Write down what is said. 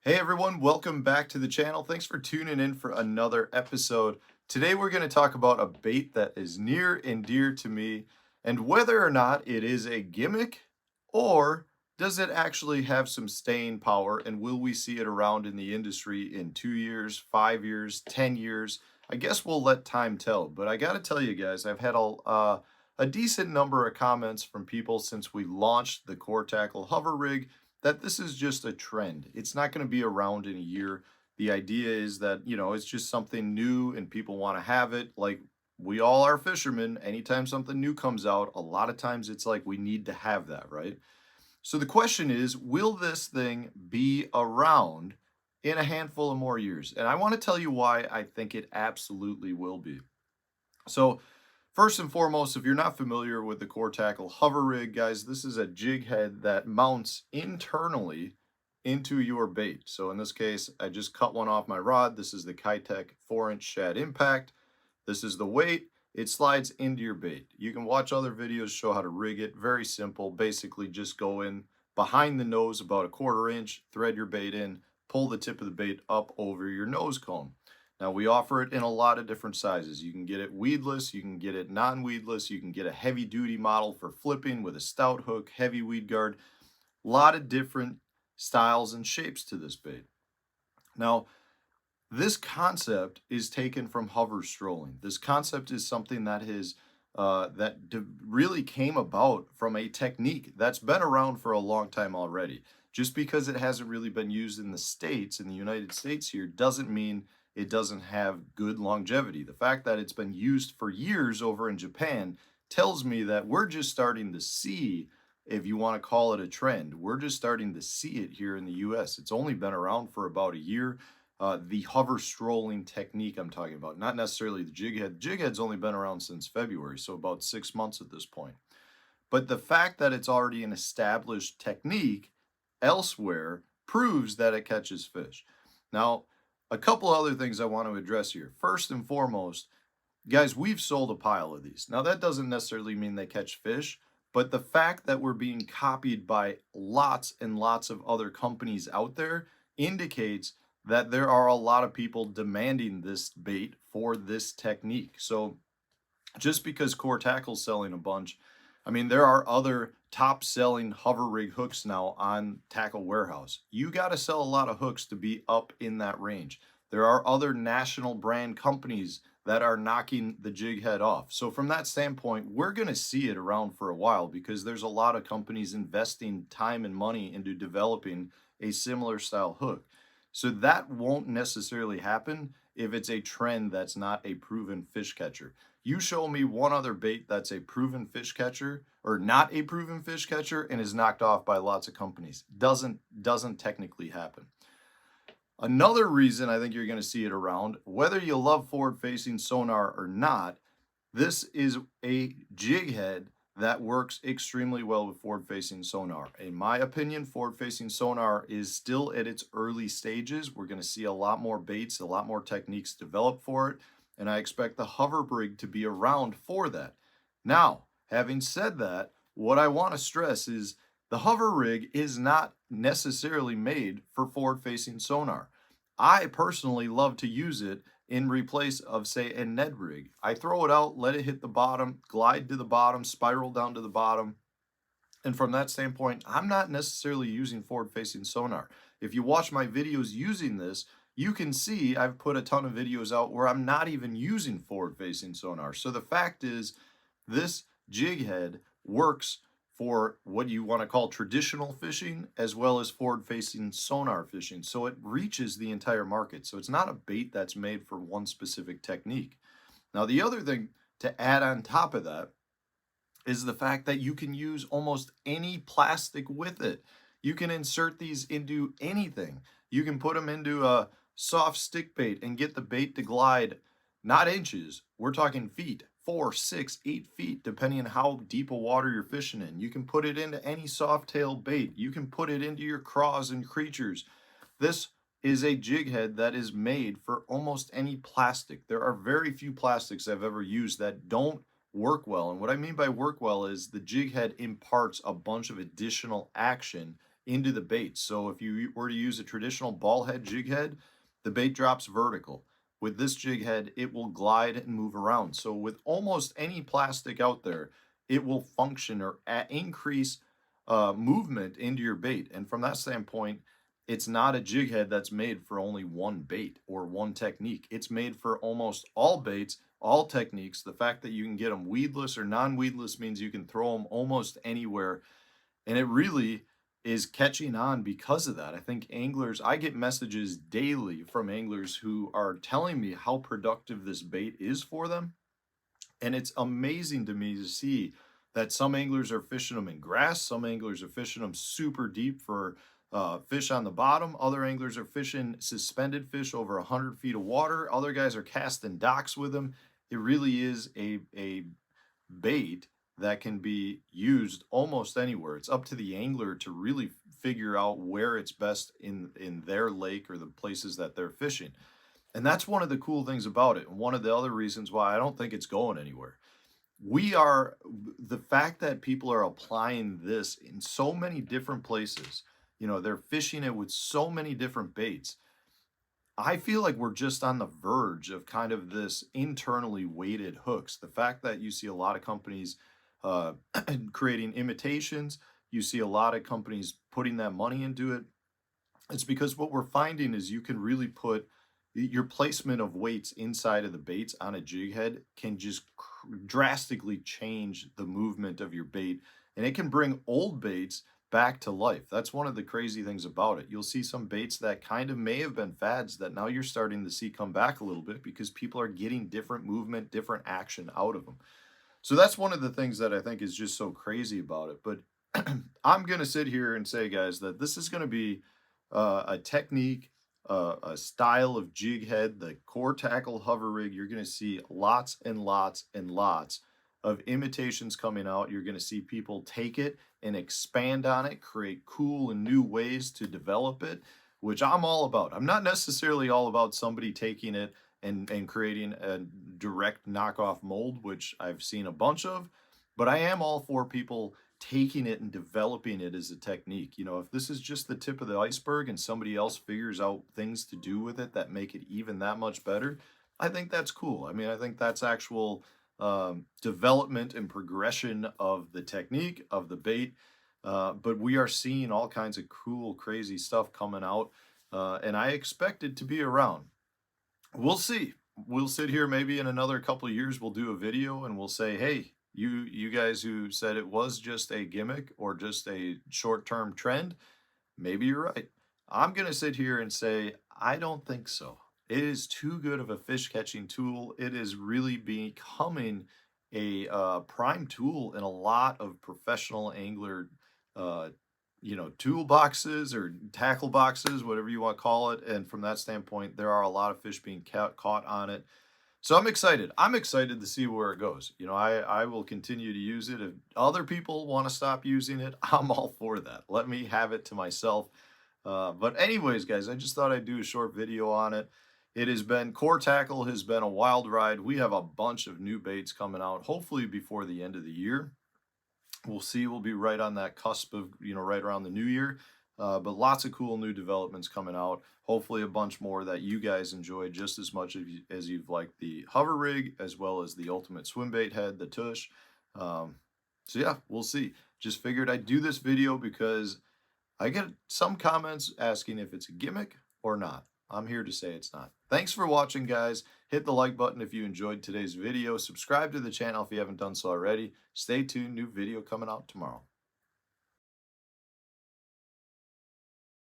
Hey everyone, welcome back to the channel. Thanks for tuning in for another episode. Today we're going to talk about a bait that is near and dear to me and whether or not it is a gimmick or does it actually have some staying power and will we see it around in the industry in 2 years, 5 years, 10 years? I guess we'll let time tell, but I got to tell you guys, I've had a decent number of comments from people since we launched the Core Tackle Hover Rig that this is just a trend. It's not going to be around in a year. The idea is that, it's just something new and people want to have it. Like we all are fishermen. Anytime something new comes out, a lot of times it's like we need to have that, right? So the question is, will this thing be around in a handful of more years? And I want to tell you why I think it absolutely will be. So, first and foremost, if you're not familiar with the Core Tackle Hover Rig, guys, this is a jig head that mounts internally into your bait. So in this case, I just cut one off my rod. This is the Kitech 4-inch Shad Impact. This is the weight. It slides into your bait. You can watch other videos show how to rig it. Very simple. Basically, just go in behind the nose about a 1/4 inch, thread your bait in, pull the tip of the bait up over your nose cone. Now we offer it in a lot of different sizes. You can get it weedless, you can get it non-weedless, you can get a heavy duty model for flipping with a stout hook, heavy weed guard. A lot of different styles and shapes to this bait. Now, this concept is taken from hover strolling. This concept is something that really came about from a technique that's been around for a long time already. Just because it hasn't really been used in the States, in the United States here, doesn't mean it doesn't have good longevity. The fact that it's been used for years over in Japan tells me that we're just starting to see, if you want to call it a trend, we're just starting to see it here in the US. It's only been around for about a year. The hover strolling technique I'm talking about, not necessarily the jig head. The jig head's only been around since February, so about 6 months at this point. But the fact that it's already an established technique elsewhere proves that it catches fish. Now, a couple other things I want to address here. First and foremost, guys, we've sold a pile of these. Now, that doesn't necessarily mean they catch fish, but the fact that we're being copied by lots and lots of other companies out there indicates that there are a lot of people demanding this bait for this technique. So just because Core Tackle's selling a bunch, I mean, there are other top selling hover rig hooks now on Tackle Warehouse. You got to sell a lot of hooks to be up in that range. There are other national brand companies that are knocking the jig head off. So from that standpoint, we're going to see it around for a while because there's a lot of companies investing time and money into developing a similar style hook. So that won't necessarily happen if it's a trend that's not a proven fish catcher. You show me one other bait that's a proven fish catcher or not a proven fish catcher and is knocked off by lots of companies. Doesn't technically happen. Another reason I think you're going to see it around, whether you love forward-facing sonar or not, this is a jig head that works extremely well with forward-facing sonar. In my opinion, forward-facing sonar is still at its early stages. We're going to see a lot more baits, a lot more techniques developed for it, and I expect the hover rig to be around for that. Now, having said that, what I want to stress is the hover rig is not necessarily made for forward-facing sonar. I personally love to use it in replace of, say, a Ned rig. I throw it out, let it hit the bottom, glide to the bottom, spiral down to the bottom. And from that standpoint, I'm not necessarily using forward-facing sonar. If you watch my videos using this, you can see I've put a ton of videos out where I'm not even using forward-facing sonar. So the fact is, this jig head works for what you want to call traditional fishing as well as forward-facing sonar fishing. So it reaches the entire market. So it's not a bait that's made for one specific technique. Now, the other thing to add on top of that is the fact that you can use almost any plastic with it. You can insert these into anything. You can put them into a soft stick bait and get the bait to glide, not inches, we're talking feet, 4, 6, 8 feet, depending on how deep a water you're fishing in. You can put it into any soft tail bait. You can put it into your craws and creatures. This is a jig head that is made for almost any plastic. There are very few plastics I've ever used that don't work well. And what I mean by work well is the jig head imparts a bunch of additional action into the bait. So if you were to use a traditional ball head jig head, the bait drops vertical. With this jig head, it will glide and move around. So with almost any plastic out there, it will function or increase movement into your bait. And from that standpoint, it's not a jig head that's made for only one bait or one technique. It's made for almost all baits, all techniques. The fact that you can get them weedless or non-weedless means you can throw them almost anywhere. And it really is catching on because of that. I think anglers, I get messages daily from anglers who are telling me how productive this bait is for them. And it's amazing to me to see that some anglers are fishing them in grass, some anglers are fishing them super deep for fish on the bottom. Other anglers are fishing suspended fish over 100 feet of water. Other guys are casting docks with them. It really is a bait that can be used almost anywhere. It's up to the angler to really figure out where it's best in their lake or the places that they're fishing. And that's one of the cool things about it. And one of the other reasons why I don't think it's going anywhere. The fact that people are applying this in so many different places, they're fishing it with so many different baits. I feel like we're just on the verge of kind of this internally weighted hooks. The fact that you see a lot of companies uh, creating imitations, you see a lot of companies putting that money into it. It's because what we're finding is you can really put your placement of weights inside of the baits on a jig head can just drastically change the movement of your bait, and it can bring old baits back to life. That's one of the crazy things about it. You'll see some baits that kind of may have been fads that now you're starting to see come back a little bit because people are getting different movement, different action out of them. So that's one of the things that I think is just so crazy about it. But I'm going to sit here and say, guys, that this is going to be a technique, a style of jig head, the core tackle hover rig. You're going to see lots and lots and lots of imitations coming out. You're going to see people take it and expand on it, create cool and new ways to develop it, which I'm all about. I'm not necessarily all about somebody taking it and creating a direct knockoff mold, which I've seen a bunch of, but I am all for people taking it and developing it as a technique. If this is just the tip of the iceberg and somebody else figures out things to do with it that make it even that much better, I think that's cool. I mean, I think that's actual development and progression of the technique of the bait. But we are seeing all kinds of cool, crazy stuff coming out, and I expect it to be around. We'll see. We'll sit here maybe in another couple of years. We'll do a video and we'll say, hey, you guys who said it was just a gimmick or just a short-term trend, maybe you're right. I'm going to sit here and say, I don't think so. It is too good of a fish catching tool. It is really becoming a prime tool in a lot of professional angler, toolboxes or tackle boxes, whatever you want to call it. And from that standpoint, there are a lot of fish being caught on it. So I'm excited. I'm excited to see where it goes. I will continue to use it. If other people want to stop using it, I'm all for that. Let me have it to myself. But anyways, guys, I just thought I'd do a short video on it. Core Tackle has been a wild ride. We have a bunch of new baits coming out, hopefully before the end of the year. We'll see. We'll be right on that cusp of, right around the new year. But lots of cool new developments coming out. Hopefully a bunch more that you guys enjoy just as much as you've liked the hover rig, as well as the ultimate swim bait head, the tush. So yeah, we'll see. Just figured I'd do this video because I get some comments asking if it's a gimmick or not. I'm here to say it's not. Thanks for watching, guys. Hit the like button if you enjoyed today's video. Subscribe to the channel if you haven't done so already. Stay tuned. New video coming out tomorrow.